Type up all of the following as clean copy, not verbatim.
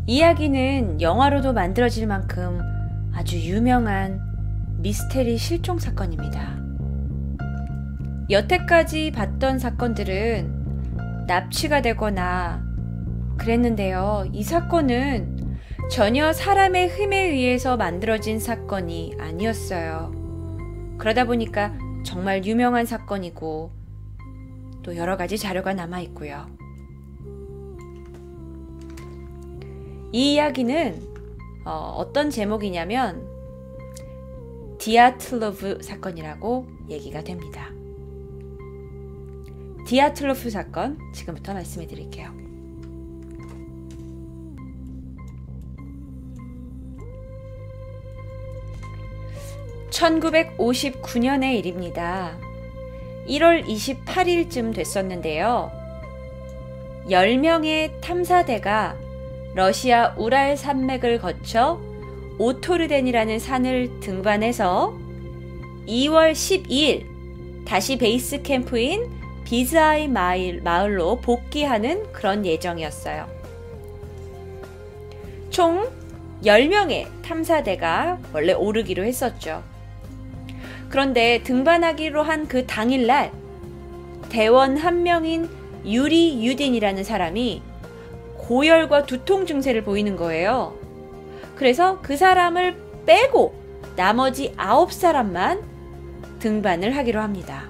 이야기는 영화로도 만들어질 만큼 아주 유명한 미스테리 실종 사건입니다. 여태까지 봤던 사건들은 납치가 되거나 그랬는데요. 이 사건은 전혀 사람의 힘에 의해서 만들어진 사건이 아니었어요. 그러다 보니까 정말 유명한 사건이고 또 여러 가지 자료가 남아 있고요. 이 이야기는 어떤 제목이냐면 디아틀로프 사건이라고 얘기가 됩니다. 디아틀로프 사건 지금부터 말씀해 드릴게요. (1959년의) 일입니다. 1월 28일쯤 됐었는데요. 10명의 탐사대가 러시아 우랄 산맥을 거쳐 오토르덴이라는 산을 등반해서 2월 12일 다시 베이스 캠프인 비즈아이 마을로 복귀하는 그런 예정이었어요. 총 10명의 탐사대가 원래 오르기로 했었죠. 그런데 등반하기로 한 그 당일날 대원 한 명인 유리 유딘이라는 사람이 고열과 두통 증세를 보이는 거예요. 그래서 그 사람을 빼고 나머지 9사람만 등반을 하기로 합니다.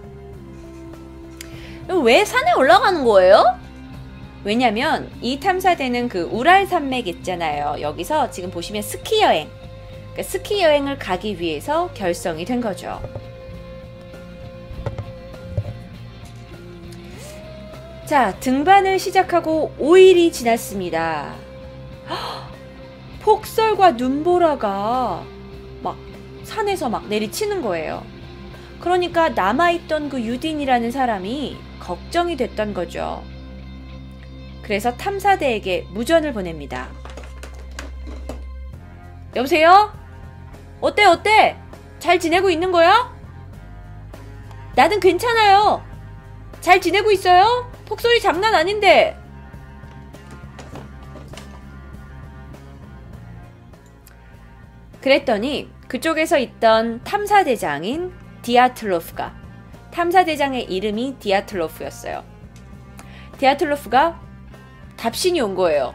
왜 산에 올라가는 거예요? 왜냐면 이 탐사대는 그 우랄 산맥 있잖아요. 여기서 지금 보시면 스키 여행, 그러니까 스키 여행을 가기 위해서 결성이 된 거죠. 자, 등반을 시작하고 5일이 지났습니다. 폭설과 눈보라가 막 산에서 막 내리치는 거예요. 그러니까 남아있던 그 유딘이라는 사람이 걱정이 됐던 거죠. 그래서 탐사대에게 무전을 보냅니다. 여보세요? 어때? 잘 지내고 있는 거야? 나는 괜찮아요. 잘 지내고 있어요? 폭설이 장난 아닌데. 그랬더니 그쪽에서 있던 탐사대장인 디아틀로프가, 탐사대장의 이름이 디아틀로프였어요. 디아틀로프가 답신이 온 거예요.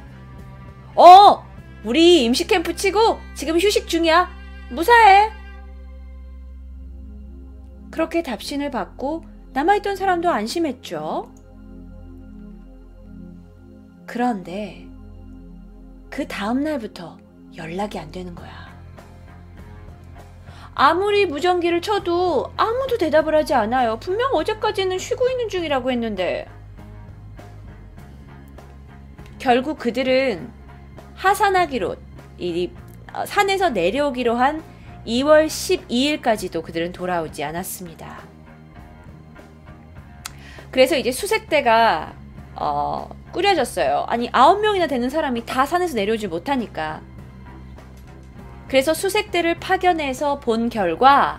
우리 임시 캠프 치고 지금 휴식 중이야. 무사해. 그렇게 답신을 받고 남아있던 사람도 안심했죠. 그런데 그 다음날부터 연락이 안 되는 거야. 아무리 무전기를 쳐도 아무도 대답을 하지 않아요. 분명 어제까지는 쉬고 있는 중이라고 했는데. 결국 그들은 하산하기로, 산에서 내려오기로 한 2월 12일까지도 그들은 돌아오지 않았습니다. 그래서 이제 수색대가 꾸려졌어요. 아니 9명이나 되는 사람이 다 산에서 내려오지 못하니까. 그래서 수색대를 파견해서 본 결과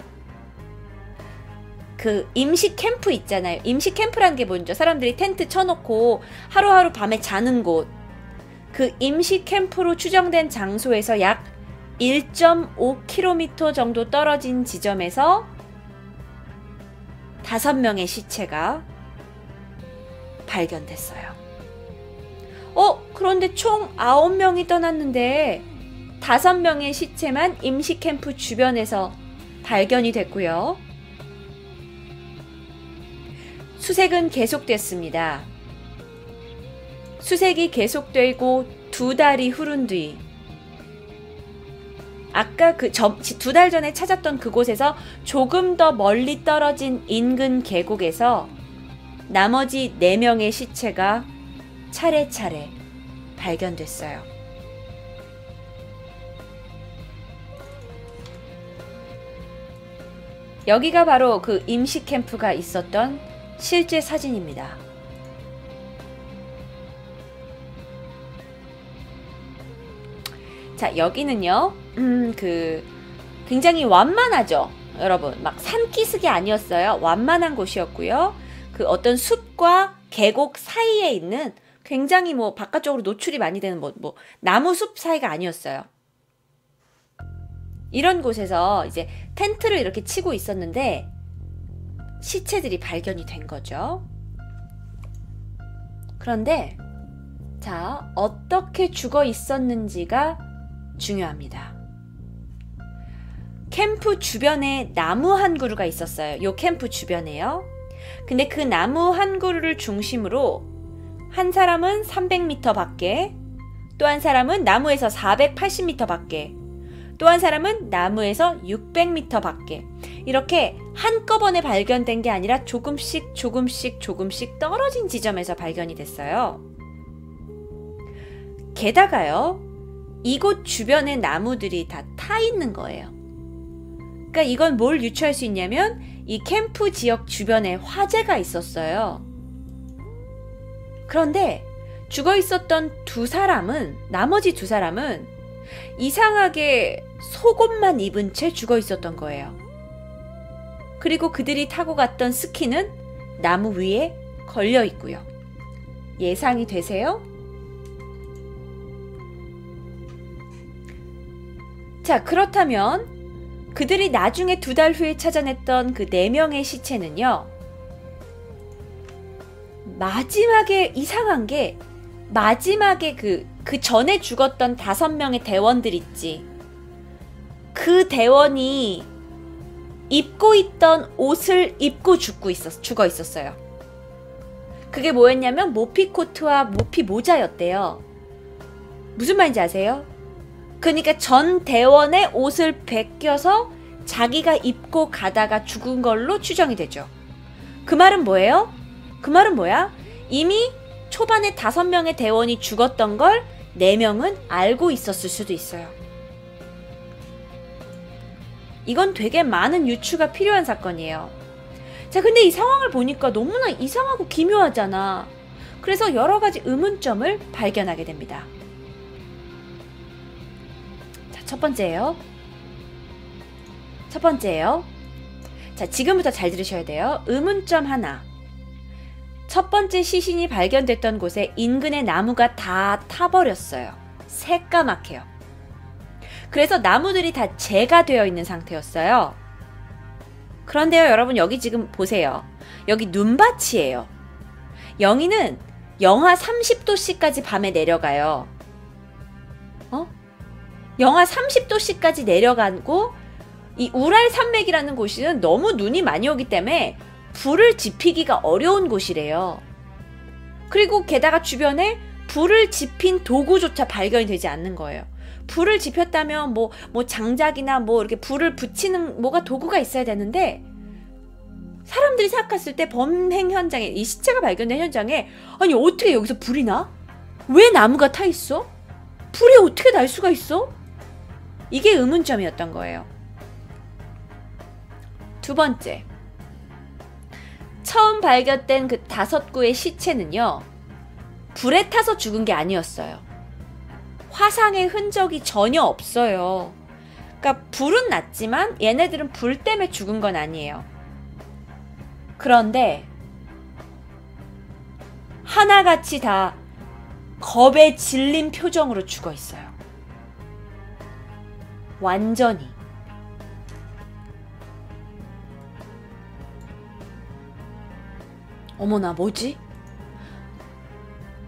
그 임시 캠프 있잖아요. 임시 캠프란 게 뭔죠? 사람들이 텐트 쳐놓고 하루하루 밤에 자는 곳. 그 임시 캠프로 추정된 장소에서 약 1.5km 정도 떨어진 지점에서 5명의 시체가 발견됐어요. 그런데 총 9명이 떠났는데 5명의 시체만 임시 캠프 주변에서 발견이 됐고요. 수색은 계속됐습니다. 수색이 계속되고 2달이 흐른 뒤, 아까 그 2달 전에 찾았던 그곳에서 조금 더 멀리 떨어진 인근 계곡에서 나머지 4명의 시체가 차례차례 발견됐어요. 여기가 바로 그 임시 캠프가 있었던 실제 사진입니다. 자, 여기는요, 굉장히 완만하죠, 여러분. 막 산기슭이 아니었어요. 완만한 곳이었고요. 그 어떤 숲과 계곡 사이에 있는 굉장히 뭐 바깥쪽으로 노출이 많이 되는 뭐 나무 숲 사이가 아니었어요. 이런 곳에서 이제 텐트를 이렇게 치고 있었는데 시체들이 발견이 된 거죠. 그런데 자, 어떻게 죽어 있었는지가 중요합니다. 캠프 주변에 나무 한 그루가 있었어요. 요 캠프 주변에요. 근데 그 나무 한 그루를 중심으로 한 사람은 300m 밖에, 또 한 사람은 나무에서 480m 밖에, 또 한 사람은 나무에서 600m 밖에, 이렇게 한꺼번에 발견된 게 아니라 조금씩 떨어진 지점에서 발견이 됐어요. 게다가요, 이곳 주변의 나무들이 다 타 있는 거예요. 그러니까 이건 뭘 유추할 수 있냐면 이 캠프 지역 주변에 화재가 있었어요. 그런데 죽어 있었던 나머지 두 사람은 이상하게 속옷만 입은 채 죽어 있었던 거예요. 그리고 그들이 타고 갔던 스키는 나무 위에 걸려 있고요. 예상이 되세요? 자, 그렇다면 그들이 나중에 2달 후에 찾아냈던 그 4명의 시체는요, 마지막에 이상한 게, 마지막에 그 전에 죽었던 5명의 대원들 있지. 그 대원이 입고 있던 옷을 입고 죽어 있었어요. 그게 뭐였냐면 모피 코트와 모피 모자였대요. 무슨 말인지 아세요? 그러니까 전 대원의 옷을 베껴서 자기가 입고 가다가 죽은 걸로 추정이 되죠. 그 말은 뭐예요? 그 말은 뭐야? 이미 초반에 5명의 대원이 죽었던 걸 4명은 알고 있었을 수도 있어요. 이건 되게 많은 유추가 필요한 사건이에요. 자, 근데 이 상황을 보니까 너무나 이상하고 기묘하잖아. 그래서 여러 가지 의문점을 발견하게 됩니다. 첫 번째예요. 자, 지금부터 잘 들으셔야 돼요. 의문점 하나. 첫 번째 시신이 발견됐던 곳에 인근의 나무가 다 타버렸어요. 새까맣게요. 그래서 나무들이 다 재가 되어 있는 상태였어요. 그런데요, 여러분, 여기 지금 보세요. 여기 눈밭이에요. 영희는 영하 30도씨까지 밤에 내려가요. 영하 30도씨까지 내려가고, 이 우랄 산맥이라는 곳은 너무 눈이 많이 오기 때문에 불을 지피기가 어려운 곳이래요. 그리고 게다가 주변에 불을 지핀 도구조차 발견이 되지 않는 거예요. 불을 지폈다면 뭐 장작이나 뭐 이렇게 불을 붙이는 뭐가 도구가 있어야 되는데, 사람들이 생각했을 때 범행 현장에, 이 시체가 발견된 현장에, 아니 어떻게 여기서 불이 나? 왜 나무가 타 있어? 불이 어떻게 날 수가 있어? 이게 의문점이었던 거예요. 두 번째, 처음 발견된 그 5구의 시체는요, 불에 타서 죽은 게 아니었어요. 화상의 흔적이 전혀 없어요. 그러니까 불은 났지만 얘네들은 불 때문에 죽은 건 아니에요. 그런데 하나같이 다 겁에 질린 표정으로 죽어 있어요. 완전히. 어머나, 뭐지?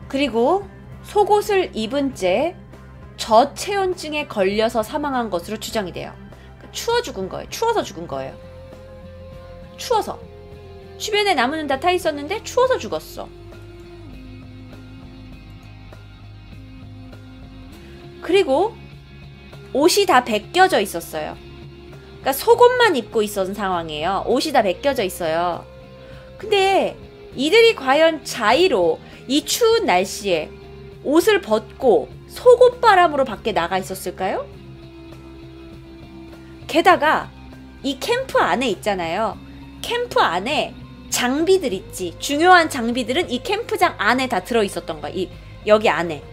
그리고 속옷을 입은 채 저체온증에 걸려서 사망한 것으로 추정이 돼요. 추워 죽은 거예요. 추워서 죽은 거예요. 추워서. 주변에 나무는 다 타 있었는데 추워서 죽었어. 그리고 옷이 다 벗겨져 있었어요. 그러니까 속옷만 입고 있었던 상황이에요. 옷이 다 벗겨져 있어요. 근데 이들이 과연 자의로 이 추운 날씨에 옷을 벗고 속옷바람으로 밖에 나가 있었을까요? 게다가 이 캠프 안에 있잖아요. 캠프 안에 장비들 있지. 중요한 장비들은 이 캠프장 안에 다 들어있었던 거야. 여기 안에.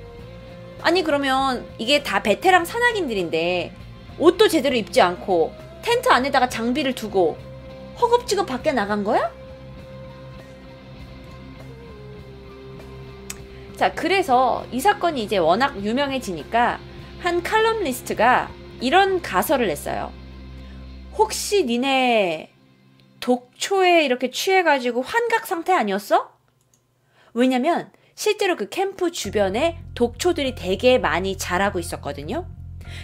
아니, 그러면 이게 다 베테랑 산악인들인데 옷도 제대로 입지 않고 텐트 안에다가 장비를 두고 허겁지겁 밖에 나간 거야? 자, 그래서 이 사건이 이제 워낙 유명해지니까 한 칼럼니스트가 이런 가설을 냈어요. 혹시 니네 독초에 이렇게 취해가지고 환각 상태 아니었어? 왜냐면 실제로 그 캠프 주변에 독초들이 되게 많이 자라고 있었거든요.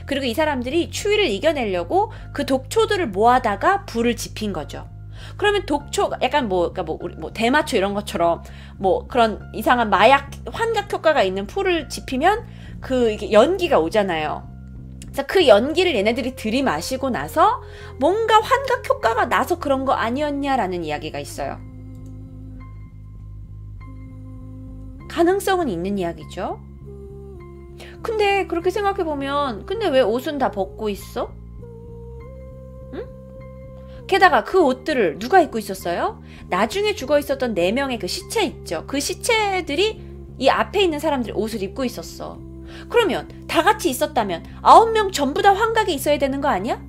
그리고 이 사람들이 추위를 이겨내려고 그 독초들을 모아다가 불을 지핀 거죠. 그러면 독초, 약간 그러니까 대마초 이런 것처럼 그런 이상한 마약 환각 효과가 있는 풀을 지피면 이게 연기가 오잖아요. 그래서 그 연기를 얘네들이 들이마시고 나서 뭔가 환각 효과가 나서 그런 거 아니었냐라는 이야기가 있어요. 가능성은 있는 이야기죠. 근데 그렇게 생각해보면 근데 왜 옷은 다 벗고 있어? 응? 게다가 그 옷들을 누가 입고 있었어요? 나중에 죽어 있었던 4명의 그 시체 있죠. 그 시체들이 이 앞에 있는 사람들이 옷을 입고 있었어. 그러면 다 같이 있었다면 9명 전부 다 환각에 있어야 되는 거 아니야?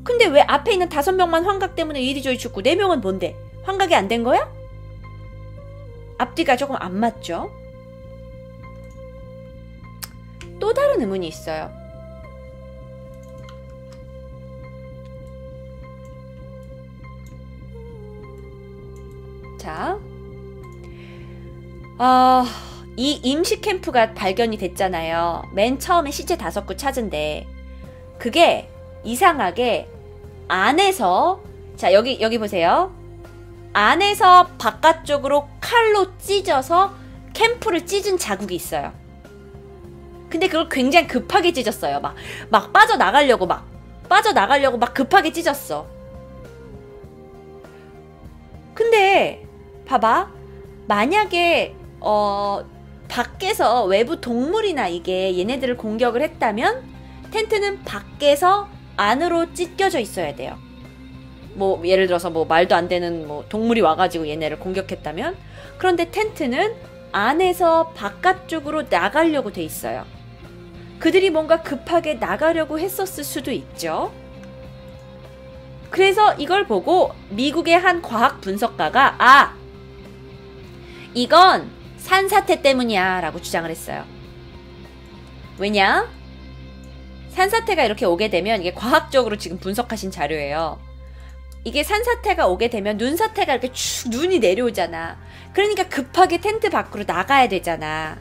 근데 왜 앞에 있는 5명만 환각 때문에 이리저리 죽고 4명은 뭔데? 환각이 안 된 거야? 앞뒤가 조금 안 맞죠? 또 다른 의문이 있어요. 자, 이 임시 캠프가 발견이 됐잖아요. 맨 처음에 시체 5구 찾은데 그게 이상하게 안에서, 자, 여기 보세요. 안에서 바깥쪽으로 칼로 찢어서 캠프를 찢은 자국이 있어요. 근데 그걸 굉장히 급하게 찢었어요. 막 빠져나가려고 막 급하게 찢었어. 근데 봐봐, 만약에 밖에서 외부 동물이나 이게 얘네들을 공격을 했다면 텐트는 밖에서 안으로 찢겨져 있어야 돼요. 예를 들어서 말도 안 되는 동물이 와가지고 얘네를 공격했다면. 그런데 텐트는 안에서 바깥쪽으로 나가려고 돼 있어요. 그들이 뭔가 급하게 나가려고 했었을 수도 있죠. 그래서 이걸 보고 미국의 한 과학 분석가가 이건 산사태 때문이야 라고 주장을 했어요. 왜냐? 산사태가 이렇게 오게 되면, 이게 과학적으로 지금 분석하신 자료예요. 이게 산사태가 오게 되면 눈사태가 이렇게 쭉 눈이 내려오잖아. 그러니까 급하게 텐트 밖으로 나가야 되잖아.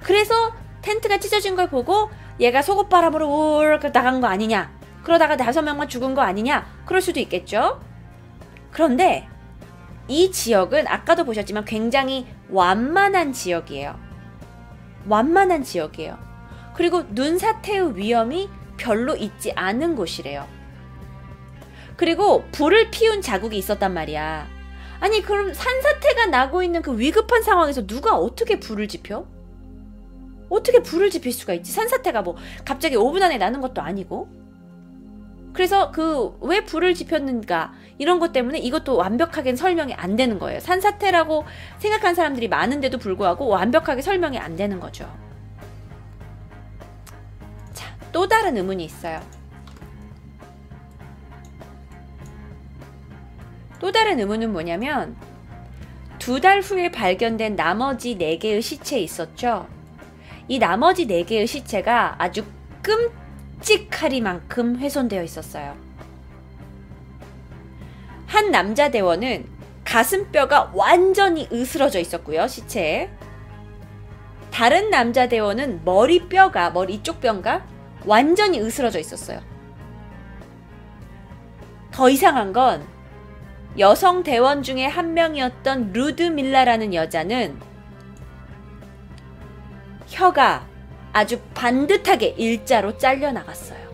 그래서 텐트가 찢어진 걸 보고 얘가 속옷바람으로 울 나간 거 아니냐, 그러다가 5명만 죽은 거 아니냐, 그럴 수도 있겠죠. 그런데 이 지역은 아까도 보셨지만 굉장히 완만한 지역이에요. 완만한 지역이에요. 그리고 눈사태의 위험이 별로 있지 않은 곳이래요. 그리고 불을 피운 자국이 있었단 말이야. 아니, 그럼 산사태가 나고 있는 그 위급한 상황에서 누가 어떻게 불을 지펴? 어떻게 불을 지필 수가 있지? 산사태가 갑자기 5분 안에 나는 것도 아니고. 그래서 왜 불을 지폈는가, 이런 것 때문에 이것도 완벽하게 설명이 안 되는 거예요. 산사태라고 생각한 사람들이 많은데도 불구하고 완벽하게 설명이 안 되는 거죠. 자, 또 다른 의문이 있어요. 또 다른 의문은 뭐냐면 2달 후에 발견된 나머지 4개의 시체 있었죠. 이 나머지 4개의 시체가 아주 끔찍하리만큼 훼손되어 있었어요. 한 남자 대원은 가슴뼈가 완전히 으스러져 있었고요, 시체에. 다른 남자 대원은 머리 이쪽 뼈가 완전히 으스러져 있었어요. 더 이상한 건 여성 대원 중에 한 명이었던 루드밀라라는 여자는 혀가 아주 반듯하게 일자로 잘려나갔어요.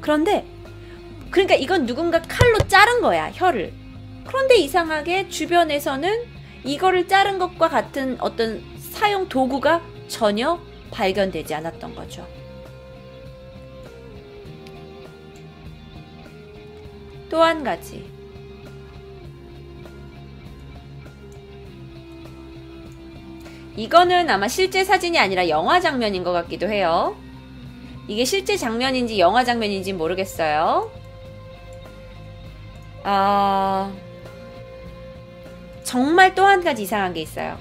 그러니까 이건 누군가 칼로 자른 거야, 혀를. 그런데 이상하게 주변에서는 이거를 자른 것과 같은 어떤 사용 도구가 전혀 발견되지 않았던 거죠. 또 한 가지. 이거는 아마 실제 사진이 아니라 영화 장면인 것 같기도 해요. 이게 실제 장면인지 영화 장면인지 정말 또 한 가지 이상한 게 있어요.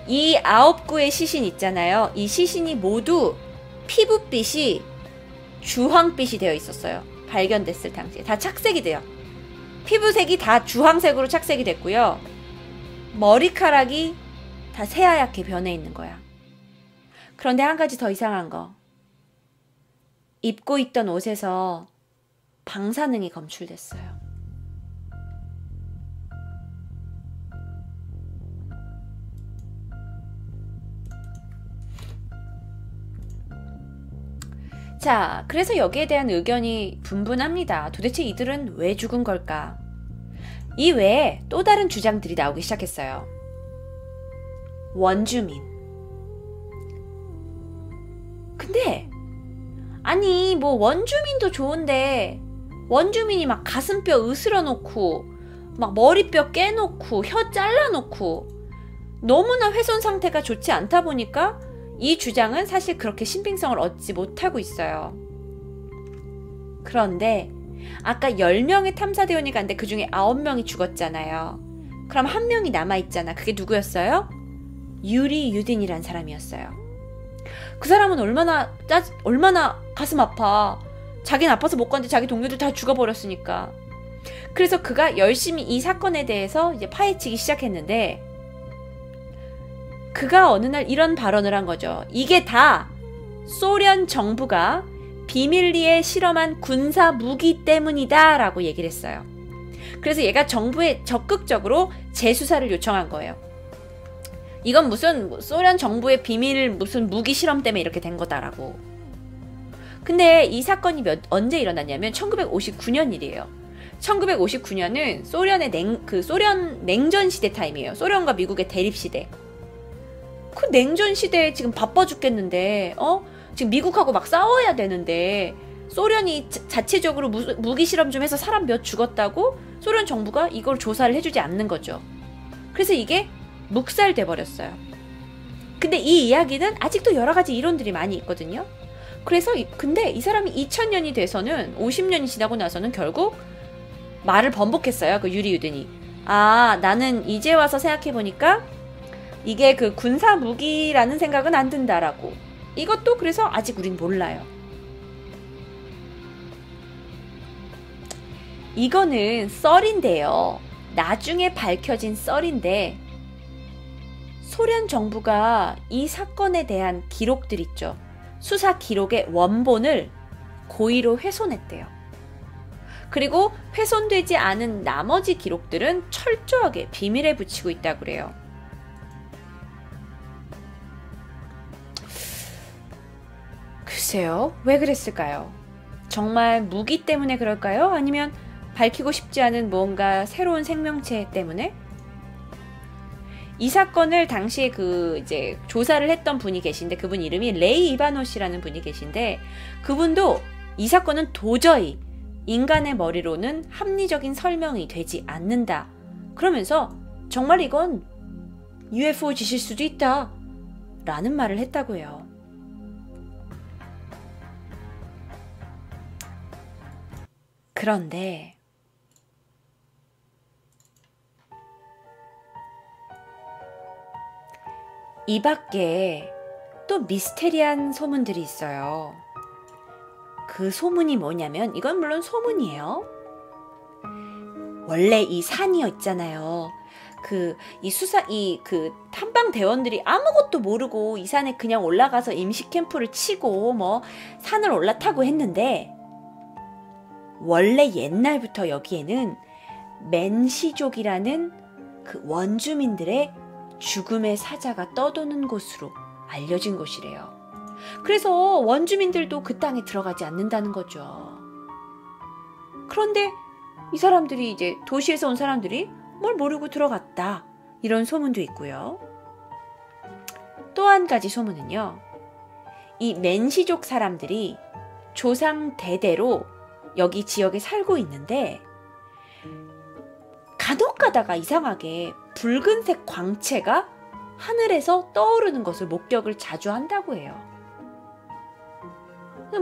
이 9구의 시신 있잖아요. 이 시신이 모두 피부빛이 주황빛이 되어 있었어요. 발견됐을 당시에. 다 착색이 돼요. 피부색이 다 주황색으로 착색이 됐고요. 머리카락이 다 새하얗게 변해 있는 거야. 그런데 한 가지 더 이상한 거. 입고 있던 옷에서 방사능이 검출됐어요. 자, 그래서 여기에 대한 의견이 분분합니다. 도대체 이들은 왜 죽은 걸까? 이 외에 또 다른 주장들이 나오기 시작했어요. 원주민. 근데 아니 뭐 원주민도 좋은데 원주민이 막 가슴뼈 으스러 놓고 막 머리뼈 깨놓고 혀 잘라놓고 너무나 훼손 상태가 좋지 않다 보니까 이 주장은 사실 그렇게 신빙성을 얻지 못하고 있어요. 그런데 아까 10명의 탐사대원이 갔는데 그 중에 9명이 죽었잖아요. 그럼 1명이 남아있잖아. 그게 누구였어요? 유리 유딘이란 사람이었어요. 그 사람은 얼마나 가슴 아파. 자기는 아파서 못 갔는데 자기 동료들 다 죽어버렸으니까. 그래서 그가 열심히 이 사건에 대해서 이제 파헤치기 시작했는데 그가 어느 날 이런 발언을 한 거죠. 이게 다 소련 정부가 비밀리에 실험한 군사 무기 때문이다 라고 얘기를 했어요. 그래서 얘가 정부에 적극적으로 재수사를 요청한 거예요. 이건 무슨 소련 정부의 비밀 무슨 무기 실험 때문에 이렇게 된 거다라고. 근데 이 사건이 언제 일어났냐면 1959년 일이에요. 1959년은 소련의 소련 냉전 시대 타임이에요. 소련과 미국의 대립 시대. 그 냉전 시대에 지금 바빠 죽겠는데, 지금 미국하고 막 싸워야 되는데, 소련이 자체적으로 무기 실험 좀 해서 사람 몇 죽었다고 소련 정부가 이걸 조사를 해주지 않는 거죠. 그래서 이게 묵살돼 버렸어요. 근데 이 이야기는 아직도 여러 가지 이론들이 많이 있거든요. 그래서 근데 이 사람이 2000년이 돼서는 50년이 지나고 나서는 결국 말을 번복했어요. 그 유리 유딘이. 아, 나는 이제 와서 생각해 보니까 이게 그 군사 무기라는 생각은 안 든다라고. 이것도 그래서 아직 우린 몰라요. 이거는 썰인데요. 나중에 밝혀진 썰인데 소련 정부가 이 사건에 대한 기록들 있죠. 수사 기록의 원본을 고의로 훼손했대요. 그리고 훼손되지 않은 나머지 기록들은 철저하게 비밀에 붙이고 있다고 그래요. 글쎄요, 왜 그랬을까요? 정말 무기 때문에 그럴까요? 아니면 밝히고 싶지 않은 뭔가 새로운 생명체 때문에? 이 사건을 당시에 이제 조사를 했던 분이 계신데 그분 이름이 레이 이바노시라는 분이 계신데 그분도 이 사건은 도저히 인간의 머리로는 합리적인 설명이 되지 않는다. 그러면서 정말 이건 UFO 짓일 수도 있다. 라는 말을 했다고 해요. 그런데 이 밖에 또 미스테리한 소문들이 있어요. 그 소문이 뭐냐면 이건 물론 소문이에요. 원래 이 산이요 있잖아요. 그 탐방 대원들이 아무것도 모르고 이 산에 그냥 올라가서 임시 캠프를 치고 뭐 산을 올라타고 했는데 원래 옛날부터 여기에는 맨시족이라는 그 원주민들의 죽음의 사자가 떠도는 곳으로 알려진 곳이래요. 그래서 원주민들도 그 땅에 들어가지 않는다는 거죠. 그런데 이 사람들이 이제 도시에서 온 사람들이 뭘 모르고 들어갔다. 이런 소문도 있고요. 또 한 가지 소문은요. 이 맨시족 사람들이 조상 대대로 여기 지역에 살고 있는데 간혹 가다가 이상하게 붉은색 광채가 하늘에서 떠오르는 것을 목격을 자주 한다고 해요.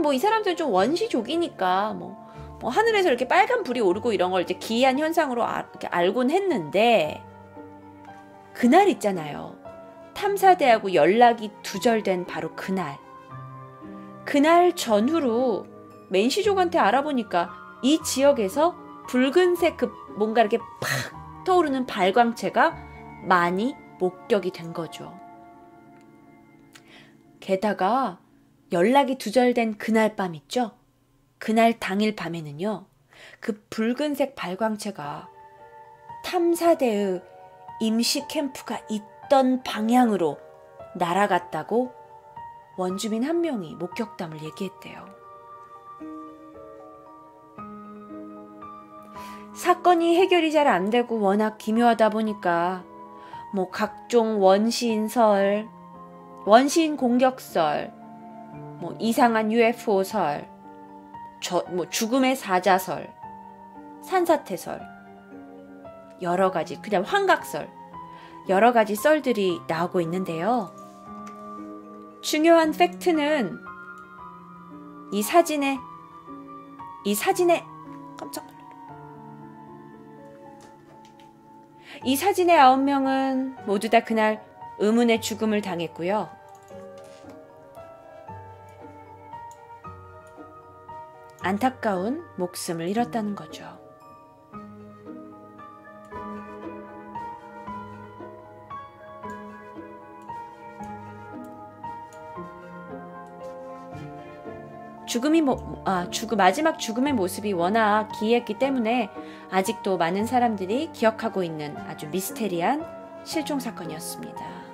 뭐 이 사람들은 좀 원시족이니까 뭐 하늘에서 이렇게 빨간 불이 오르고 이런 걸 이제 기이한 현상으로 이렇게 알곤 했는데 그날 있잖아요. 탐사대하고 연락이 두절된 바로 그날. 그날 전후로 맨시족한테 알아보니까 이 지역에서 붉은색 뭔가 이렇게 팍 떠오르는 발광체가 많이 목격이 된 거죠. 게다가 연락이 두절된 그날 밤 있죠? 그날 당일 밤에는요. 그 붉은색 발광체가 탐사대의 임시 캠프가 있던 방향으로 날아갔다고 원주민 한 명이 목격담을 얘기했대요. 사건이 해결이 잘 안 되고 워낙 기묘하다 보니까 뭐 각종 원시인설, 원시인 공격설, 뭐 이상한 UFO설, 죽음의 사자설, 산사태설, 여러 가지 그냥 환각설, 여러 가지 썰들이 나오고 있는데요. 중요한 팩트는 이 사진에 깜짝 놀랐어요. 이 사진의 9명은 모두 다 그날 의문의 죽음을 당했고요. 안타까운 목숨을 잃었다는 거죠. 마지막 죽음의 모습이 워낙 기이했기 때문에 아직도 많은 사람들이 기억하고 있는 아주 미스테리한 실종 사건이었습니다.